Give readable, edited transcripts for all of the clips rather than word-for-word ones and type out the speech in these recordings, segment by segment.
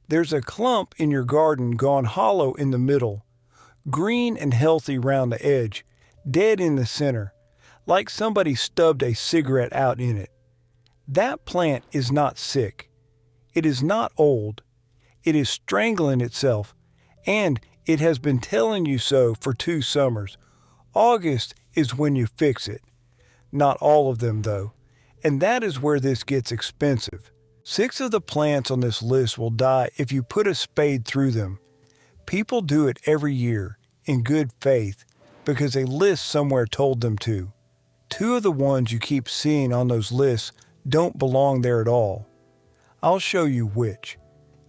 There's a clump in your garden gone hollow in the middle, green and healthy round the edge, dead in the center, like somebody stubbed a cigarette out in it. That plant is not sick. It is not old. It is strangling itself, and it has been telling you so for 2 summers. August is when you fix it. Not all of them, though, and that is where this gets expensive. 6 of the plants on this list will die if you put a spade through them. People do it every year, in good faith, because a list somewhere told them to. 2 of the ones you keep seeing on those lists don't belong there at all. I'll show you which.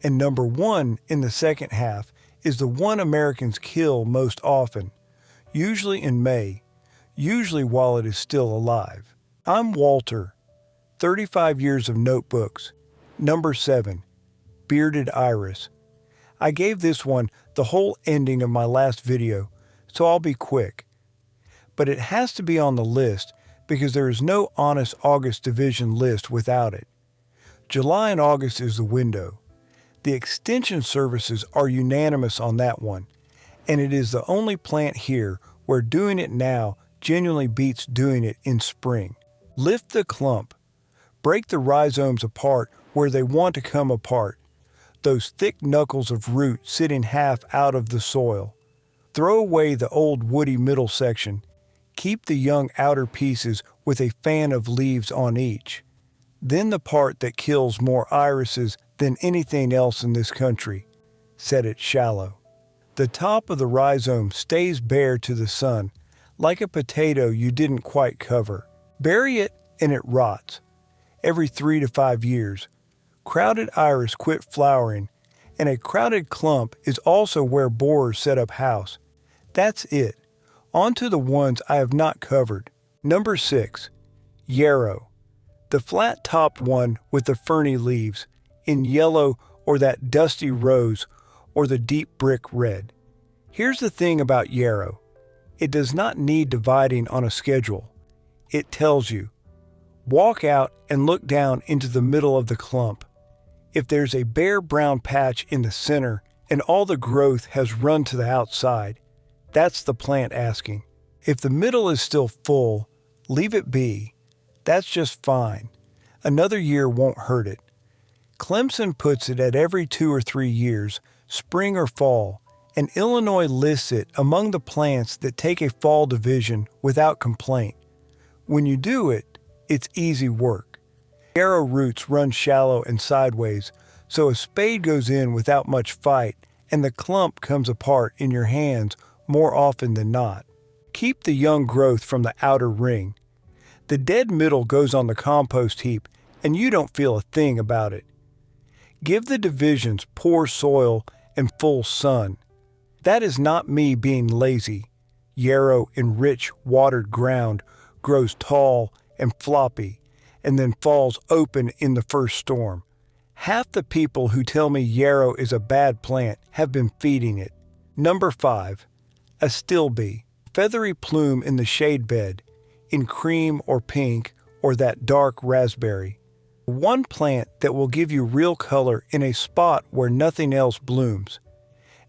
And number 1 in the second half is the one Americans kill most often, usually in May, usually while it is still alive. I'm Walter, 35 years of notebooks. Number 7, bearded iris. I gave this one the whole ending of my last video, so I'll be quick. But it has to be on the list because there is no honest August division list without it. July and August is the window. The extension services are unanimous on that one, and it is the only plant here where doing it now genuinely beats doing it in spring. Lift the clump. Break the rhizomes apart where they want to come apart, those thick knuckles of root sitting half out of the soil. Throw away the old woody middle section. Keep the young outer pieces with a fan of leaves on each. Then the part that kills more irises than anything else in this country. Set it shallow. The top of the rhizome stays bare to the sun, like a potato you didn't quite cover. Bury it and it rots. Every 3 to 5 years. Crowded iris quit flowering, and a crowded clump is also where borers set up house. That's it. On to the ones I have not covered. Number 6, yarrow. The flat-topped one with the ferny leaves, in yellow or that dusty rose or the deep brick red. Here's the thing about yarrow. It does not need dividing on a schedule. It tells you. Walk out and look down into the middle of the clump. If there's a bare brown patch in the center and all the growth has run to the outside, that's the plant asking. If the middle is still full, leave it be. That's just fine. Another year won't hurt it. Clemson puts it at every 2 or 3 years, spring or fall, and Illinois lists it among the plants that take a fall division without complaint. When you do it, it's easy work. Yarrow roots run shallow and sideways, so a spade goes in without much fight, and the clump comes apart in your hands more often than not. Keep the young growth from the outer ring. The dead middle goes on the compost heap, and you don't feel a thing about it. Give the divisions poor soil and full sun. That is not me being lazy. Yarrow in rich, watered ground grows tall and floppy, and then falls open in the first storm. Half the people who tell me yarrow is a bad plant have been feeding it. Number 5, astilbe. Feathery plume in the shade bed, in cream or pink or that dark raspberry. One plant that will give you real color in a spot where nothing else blooms.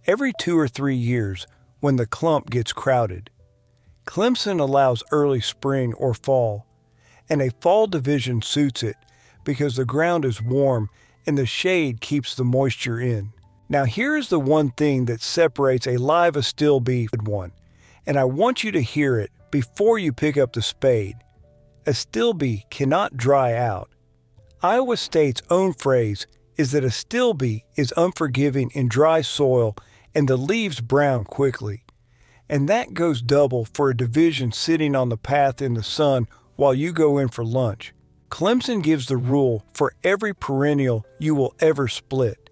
Every 2 or 3 years when the clump gets crowded. Clemson allows early spring or fall, and a fall division suits it because the ground is warm and the shade keeps the moisture in. Now here is the one thing that separates a live astilbe from one, and I want you to hear it before you pick up the spade. Astilbe cannot dry out. Iowa State's own phrase is that astilbe is unforgiving in dry soil and the leaves brown quickly. And that goes double for a division sitting on the path in the sun while you go in for lunch. Clemson gives the rule for every perennial you will ever split.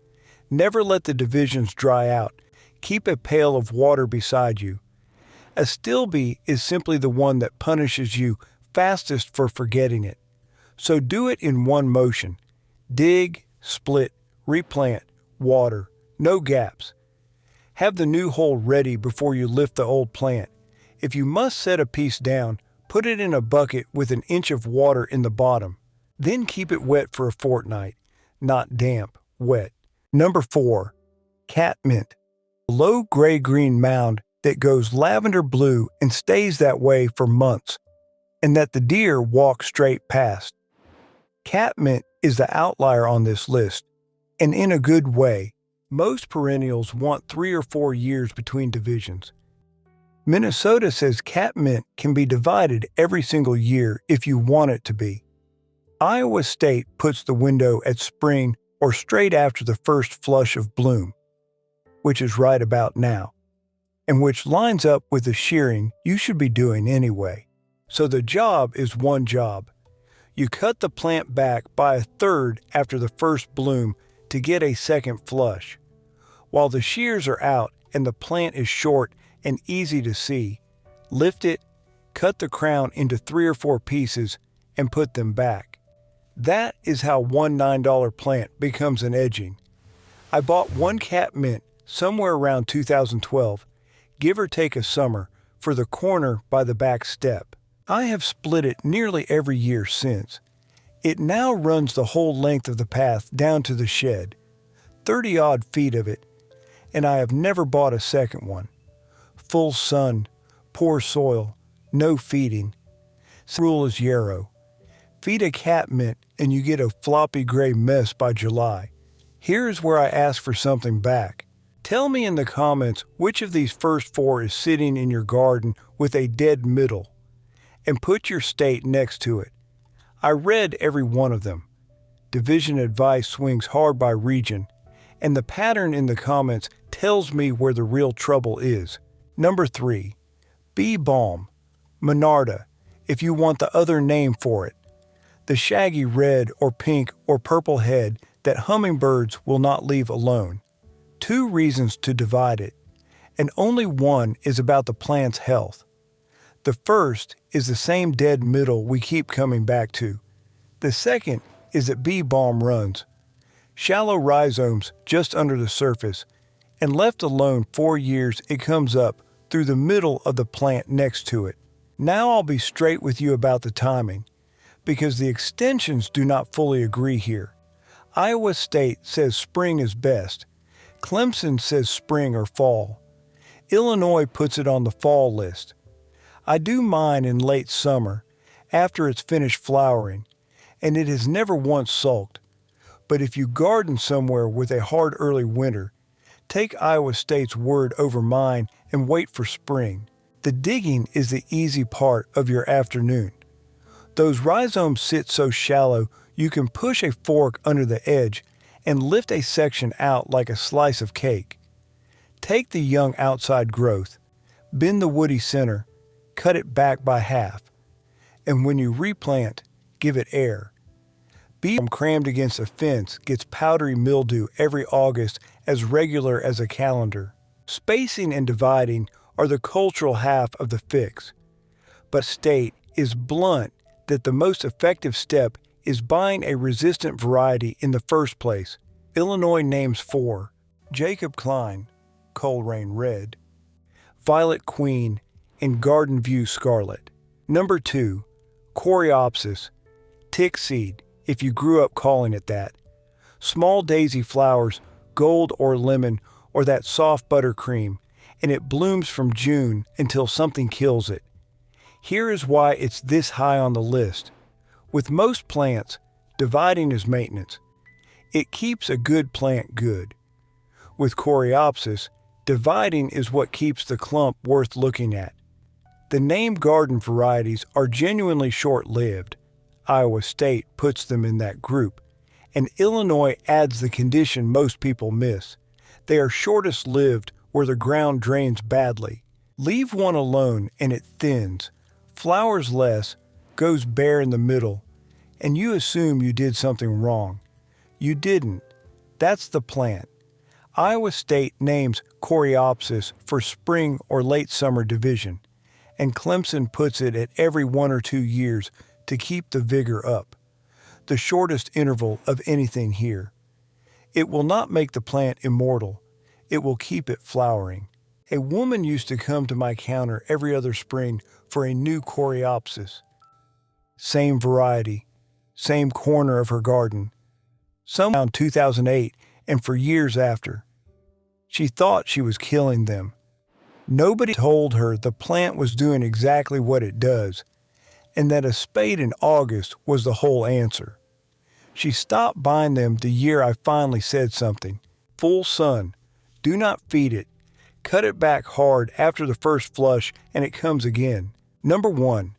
Never let the divisions dry out. Keep a pail of water beside you. Astilbe is simply the one that punishes you fastest for forgetting it. So do it in one motion. Dig, split, replant, water, no gaps. Have the new hole ready before you lift the old plant. If you must set a piece down, put it in a bucket with an inch of water in the bottom. Then keep it wet for a fortnight. Not damp, wet. Number 4. Catmint. A low gray-green mound that goes lavender blue and stays that way for months, and that the deer walk straight past. Catmint is the outlier on this list, and in a good way. Most perennials want 3 or 4 years between divisions. Minnesota says catmint can be divided every single year if you want it to be. Iowa State puts the window at spring or straight after the first flush of bloom, which is right about now, and which lines up with the shearing you should be doing anyway. So the job is one job. You cut the plant back by a third after the first bloom to get a second flush. While the shears are out and the plant is short and easy to see, lift it, cut the crown into 3 or 4 pieces, and put them back. That is how one $9 plant becomes an edging. I bought one catmint somewhere around 2012, give or take a summer, for the corner by the back step. I have split it nearly every year since. It now runs the whole length of the path down to the shed, 30-odd feet of it, and I have never bought a second one. Full sun, poor soil, no feeding. Rule is yarrow. Feed a catmint and you get a floppy gray mess by July. Here is where I ask for something back. Tell me in the comments which of these first 4 is sitting in your garden with a dead middle, and put your state next to it. I read every one of them. Division advice swings hard by region, and the pattern in the comments tells me where the real trouble is. Number 3. Bee balm. Monarda, if you want the other name for it. The shaggy red or pink or purple head that hummingbirds will not leave alone. 2 reasons to divide it, and only one is about the plant's health. The first is the same dead middle we keep coming back to. The second is that bee balm runs shallow rhizomes just under the surface, and left alone 4 years it comes up through the middle of the plant next to it. Now I'll be straight with you about the timing, because the extensions do not fully agree here. Iowa State says spring is best. Clemson says spring or fall. Illinois puts it on the fall list. I do mine in late summer, after it's finished flowering, and it has never once sulked. But if you garden somewhere with a hard early winter, take Iowa State's word over mine and wait for spring. The digging is the easy part of your afternoon. Those rhizomes sit so shallow you can push a fork under the edge and lift a section out like a slice of cake. Take the young outside growth, bend the woody center, cut it back by half, and when you replant, give it air. Bee balm crammed against a fence gets powdery mildew every August as regular as a calendar. Spacing and dividing are the cultural half of the fix, but state is blunt that the most effective step is buying a resistant variety in the first place. Illinois names 4: Jacob Klein, Coleraine Red, Violet Queen, and Garden View Scarlet. Number 2, coreopsis, tick seed, if you grew up calling it that. Small daisy flowers, gold or lemon, or that soft buttercream, and it blooms from June until something kills it. Here is why it's this high on the list. With most plants, dividing is maintenance. It keeps a good plant good. With coreopsis, dividing is what keeps the clump worth looking at. The named garden varieties are genuinely short-lived. Iowa State puts them in that group, and Illinois adds the condition most people miss. They are shortest-lived where the ground drains badly. Leave one alone and it thins, flowers less, goes bare in the middle, and you assume you did something wrong. You didn't. That's the plant. Iowa State names coreopsis for spring or late summer division, and Clemson puts it at every 1 or 2 years to keep the vigor up. The shortest interval of anything here. It will not make the plant immortal. It will keep it flowering. A woman used to come to my counter every other spring for a new coreopsis. Same variety, same corner of her garden. Some around 2008 and for years after. She thought she was killing them. Nobody told her the plant was doing exactly what it does, and that a spade in August was the whole answer. She stopped buying them the year I finally said something. Full sun. Do not feed it. Cut it back hard after the first flush and it comes again. Number 1.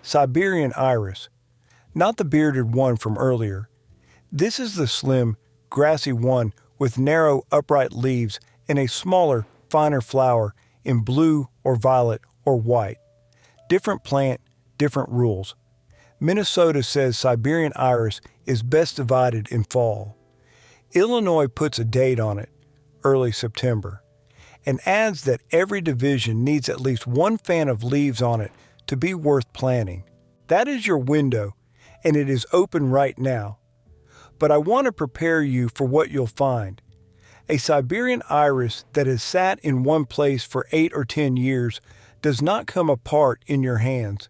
Siberian iris. Not the bearded one from earlier. This is the slim, grassy one with narrow, upright leaves and a smaller, finer flower in blue or violet or white. Different plant, different rules. Minnesota says Siberian iris is best divided in fall. Illinois puts a date on it, early September, and adds that every division needs at least one fan of leaves on it to be worth planting. That is your window, and it is open right now. But I want to prepare you for what you'll find. A Siberian iris that has sat in one place for 8 or 10 years does not come apart in your hands.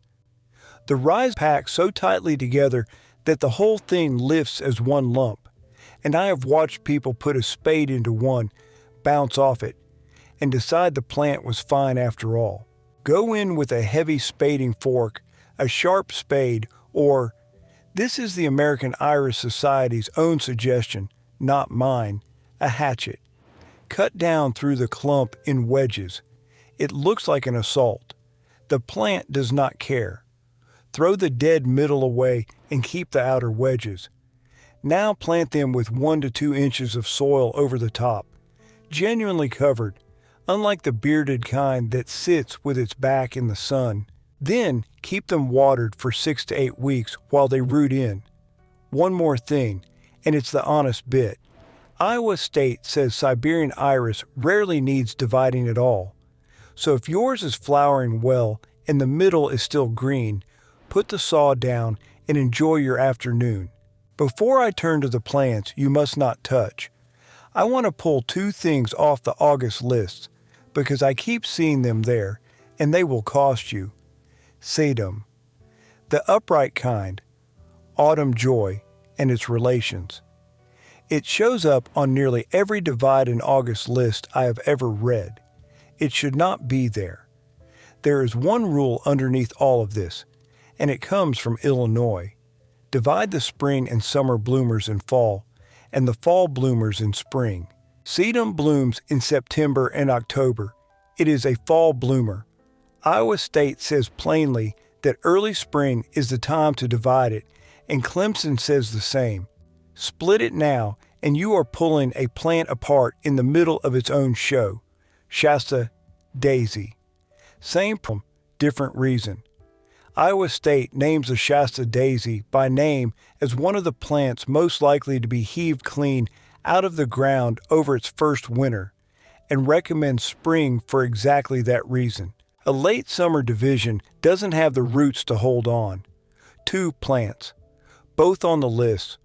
The rhizomes pack so tightly together that the whole thing lifts as one lump, and I have watched people put a spade into one, bounce off it, and decide the plant was fine after all. Go in with a heavy spading fork, a sharp spade, or, this is the American Iris Society's own suggestion, not mine, a hatchet. Cut down through the clump in wedges. It looks like an assault. The plant does not care. Throw the dead middle away and keep the outer wedges. Now plant them with 1 to 2 inches of soil over the top, genuinely covered, unlike the bearded kind that sits with its back in the sun. Then keep them watered for 6 to 8 weeks while they root in. One more thing, and it's the honest bit. Iowa State says Siberian iris rarely needs dividing at all. So if yours is flowering well and the middle is still green, put the saw down and enjoy your afternoon. Before I turn to the plants you must not touch, I want to pull 2 things off the August list because I keep seeing them there and they will cost you. Sedum, the upright kind, autumn joy, and its relations. It shows up on nearly every divide in August list I have ever read. It should not be there. There is one rule underneath all of this, and it comes from Illinois. Divide the spring and summer bloomers in fall, and the fall bloomers in spring. Sedum blooms in September and October. It is a fall bloomer. Iowa State says plainly that early spring is the time to divide it, and Clemson says the same. Split it now, and you are pulling a plant apart in the middle of its own show. Shasta daisy. Same problem, different reason. Iowa State names the Shasta daisy by name as one of the plants most likely to be heaved clean out of the ground over its first winter, and recommends spring for exactly that reason. A late summer division doesn't have the roots to hold on. 2 plants, both on the list,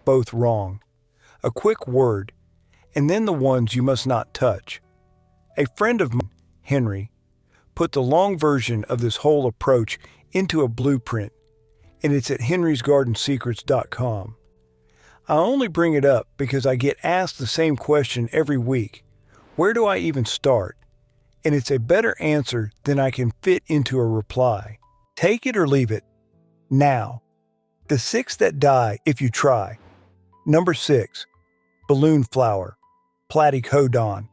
both wrong. A quick word, and then the ones you must not touch. A friend of mine, Henry, put the long version of this whole approach into a blueprint, and it's at henrysgardensecrets.com. I only bring it up because I get asked the same question every week. Where do I even start? And it's a better answer than I can fit into a reply. Take it or leave it. Now, the 6 that die if you try. Number 6, balloon flower, platycodon.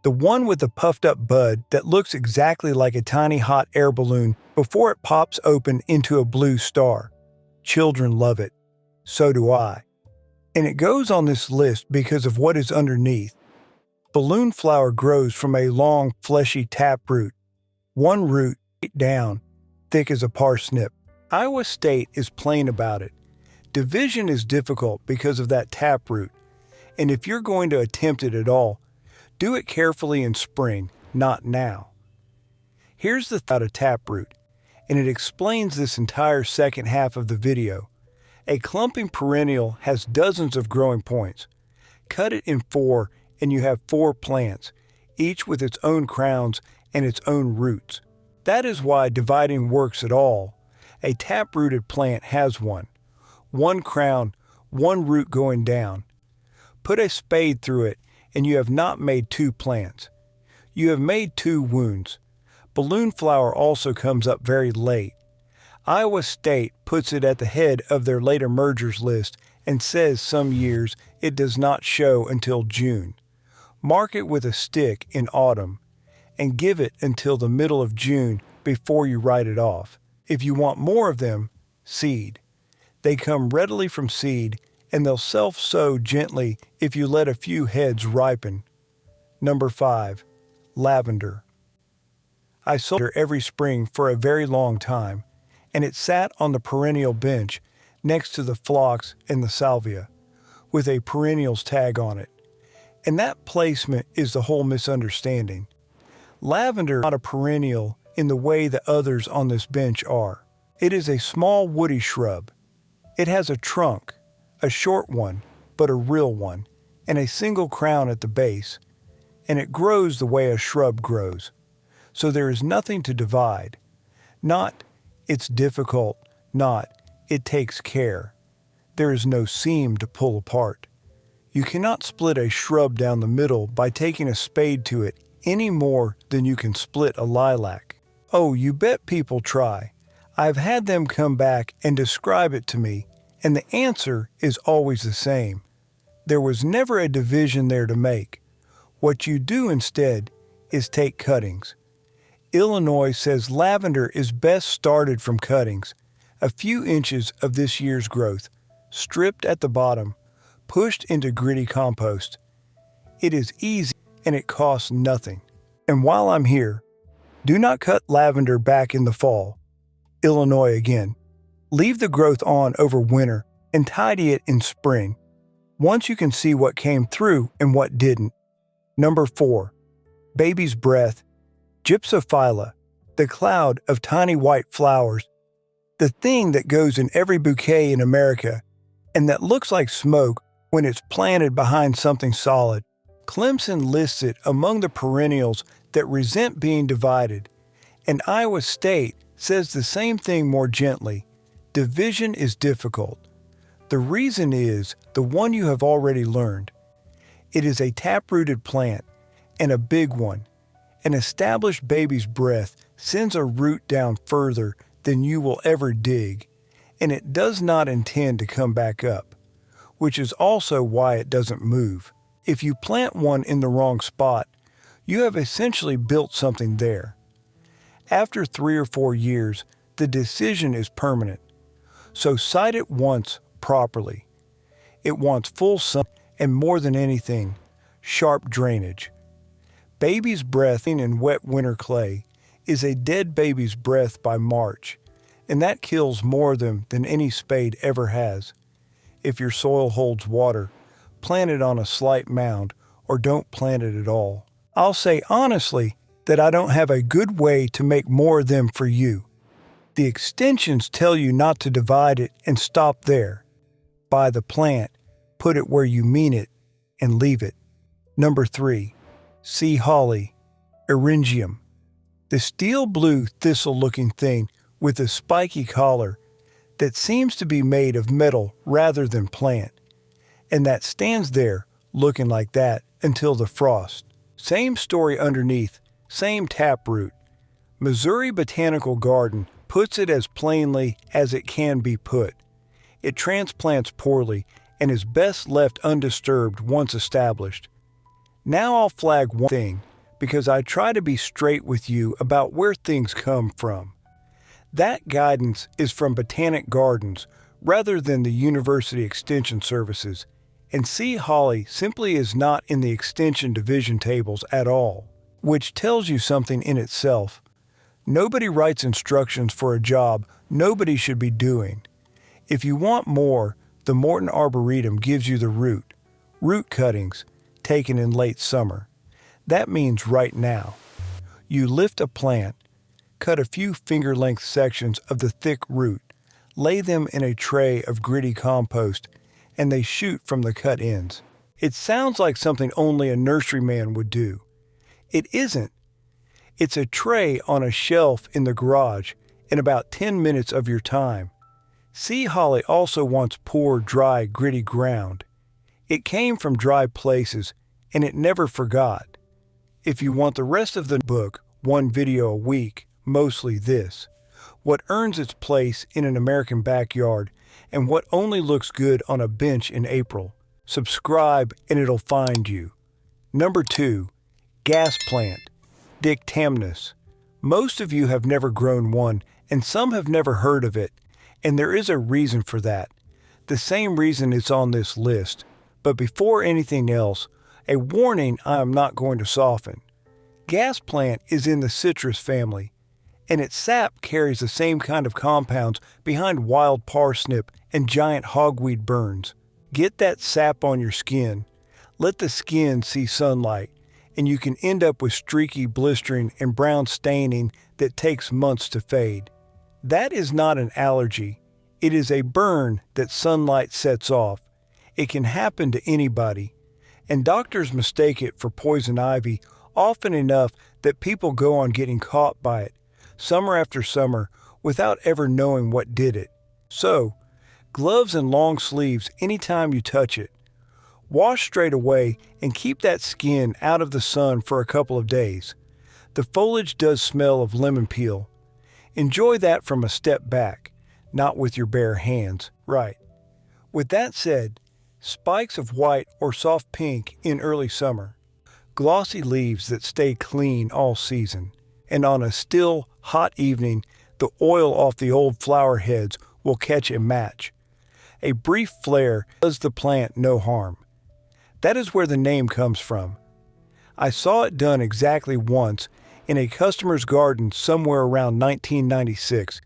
The one with the puffed up bud that looks exactly like a tiny hot air balloon before it pops open into a blue star. Children love it. So do I. And it goes on this list because of what is underneath. Balloon flower grows from a long, fleshy taproot. One root, down, thick as a parsnip. Iowa State is plain about it. Division is difficult because of that taproot. And if you're going to attempt it at all, do it carefully in spring, not now. Here's the thought of taproot, and it explains this entire second half of the video. A clumping perennial has dozens of growing points. Cut it in 4 and you have 4 plants, each with its own crowns and its own roots. That is why dividing works at all. A taprooted plant has one crown, 1 root going down. Put a spade through it, and you have not made 2 plants. You have made 2 wounds. Balloon flower also comes up very late. Iowa State puts it at the head of their late emergers list and says some years it does not show until June. Mark it with a stick in autumn and give it until the middle of June before you write it off. If you want more of them, seed. They come readily from seed, and they'll self-sow gently if you let a few heads ripen. Number 5. Lavender. I sowed it every spring for a very long time, and it sat on the perennial bench next to the phlox and the salvia, with a perennials tag on it. And that placement is the whole misunderstanding. Lavender is not a perennial in the way the others on this bench are. It is a small woody shrub. It has a trunk, a short one, but a real one, and a single crown at the base, and it grows the way a shrub grows. So there is nothing to divide. Not, it's difficult, not, it takes care. There is no seam to pull apart. You cannot split a shrub down the middle by taking a spade to it any more than you can split a lilac. Oh, you bet people try. I've had them come back and describe it to me, and the answer is always the same. There was never a division there to make. What you do instead is take cuttings. Illinois says lavender is best started from cuttings, a few inches of this year's growth, stripped at the bottom, pushed into gritty compost. It is easy and it costs nothing. And while I'm here, do not cut lavender back in the fall. Illinois again. Leave the growth on over winter and tidy it in spring. Once you can see what came through and what didn't. Number 4. Baby's breath. Gypsophylla, the cloud of tiny white flowers. The thing that goes in every bouquet in America and that looks like smoke when it's planted behind something solid. Clemson lists it among the perennials that resent being divided, and Iowa State says the same thing more gently. Division is difficult. The reason is the one you have already learned. It is a tap-rooted plant, and a big one. An established baby's breath sends a root down further than you will ever dig, and it does not intend to come back up, which is also why it doesn't move. If you plant one in the wrong spot, you have essentially built something there. After 3 or 4 years, the decision is permanent. So site it once properly. It wants full sun and, more than anything, sharp drainage. Baby's breath in wet winter clay is a dead baby's breath by March, and that kills more of them than any spade ever has. If your soil holds water, plant it on a slight mound or don't plant it at all. I'll say honestly that I don't have a good way to make more of them for you. The extensions tell you not to divide it and stop there. Buy the plant, put it where you mean it, and leave it. Number 3. Sea holly, eryngium. The steel blue thistle-looking thing with a spiky collar that seems to be made of metal rather than plant, and that stands there looking like that until the frost. Same story underneath, same taproot. Missouri Botanical Garden puts it as plainly as it can be put. It transplants poorly and is best left undisturbed once established. Now I'll flag one thing, because I try to be straight with you about where things come from. That guidance is from Botanic Gardens rather than the University Extension Services, and sea holly simply is not in the Extension Division tables at all, which tells you something in itself. Nobody writes instructions for a job nobody should be doing. If you want more, the Morton Arboretum gives you the root cuttings, taken in late summer. That means right now. You lift a plant, cut a few finger-length sections of the thick root, lay them in a tray of gritty compost, and they shoot from the cut ends. It sounds like something only a nurseryman would do. It isn't. It's a tray on a shelf in the garage in about 10 minutes of your time. Sea holly also wants poor, dry, gritty ground. It came from dry places, and it never forgot. If you want the rest of the book, one video a week, mostly this: what earns its place in an American backyard and what only looks good on a bench in April. Subscribe and it'll find you. Number 2. Gas plant, Dictamnus. Most of you have never grown one, and some have never heard of it, and there is a reason for that. The same reason it's on this list. But before anything else, a warning I am not going to soften. Gas plant is in the citrus family, and its sap carries the same kind of compounds behind wild parsnip and giant hogweed burns. Get that sap on your skin. Let the skin see sunlight, and you can end up with streaky blistering and brown staining that takes months to fade. That is not an allergy. It is a burn that sunlight sets off. It can happen to anybody, and doctors mistake it for poison ivy often enough that people go on getting caught by it, summer after summer, without ever knowing what did it. So, gloves and long sleeves anytime you touch it. Wash straight away and keep that skin out of the sun for a couple of days. The foliage does smell of lemon peel. Enjoy that from a step back, not with your bare hands. Right. With that said, spikes of white or soft pink in early summer. Glossy leaves that stay clean all season. And on a still, hot evening, the oil off the old flower heads will catch a match. A brief flare does the plant no harm. That is where the name comes from. I saw it done exactly once in a customer's garden somewhere around 1996,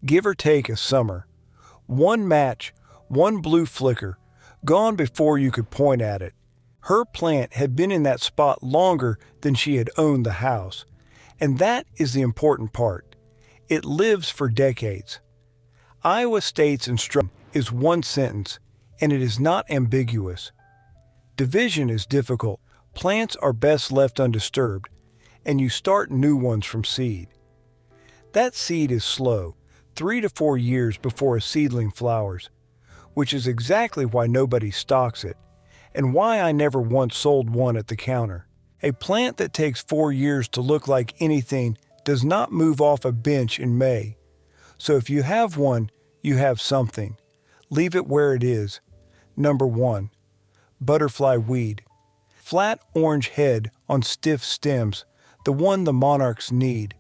give or take a summer. One match, one blue flicker, gone before you could point at it. Her plant had been in that spot longer than she had owned the house. And that is the important part. It lives for decades. Iowa State's instruction is one sentence, and it is not ambiguous. Division is difficult. Plants are best left undisturbed, and you start new ones from seed. That seed is slow, 3 to 4 years before a seedling flowers, which is exactly why nobody stocks it, and why I never once sold one at the counter. A plant that takes 4 years to look like anything does not move off a bench in May. So if you have one, you have something. Leave it where it is. Number 1. Butterfly weed. Flat orange head on stiff stems, the one the monarchs need.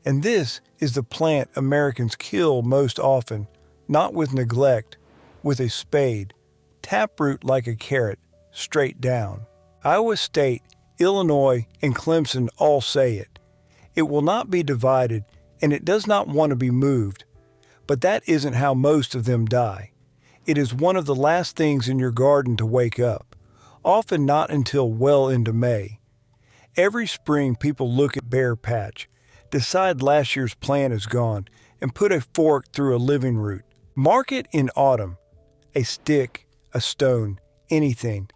And this is the plant Americans kill most often, not with neglect, with a spade. Taproot like a carrot, straight down. Iowa State, Illinois, and Clemson all say it. It will not be divided, and it does not want to be moved. But that isn't how most of them die. It is one of the last things in your garden to wake up, often not until well into May. Every spring people look at bare patch, decide last year's plant is gone, and put a fork through a living root. Mark it in autumn, a stick, a stone, anything.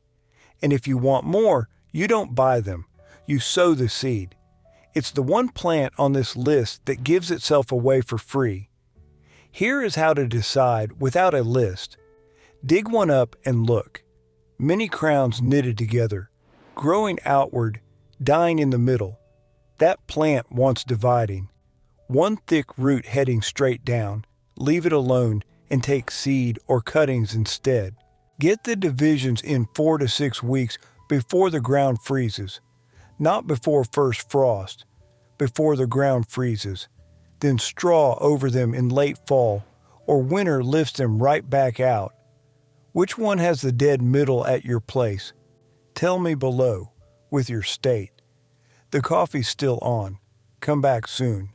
And if you want more, you don't buy them, you sow the seed. It's the one plant on this list that gives itself away for free. Here is how to decide without a list. Dig one up and look. Many crowns knitted together, growing outward, dying in the middle. That plant wants dividing. One thick root heading straight down. Leave it alone and take seed or cuttings instead. Get the divisions in 4 to 6 weeks before the ground freezes. Not before first frost, before the ground freezes. Then straw over them in late fall, or winter lifts them right back out. Which one has the dead middle at your place? Tell me below, with your state. The coffee's still on. Come back soon.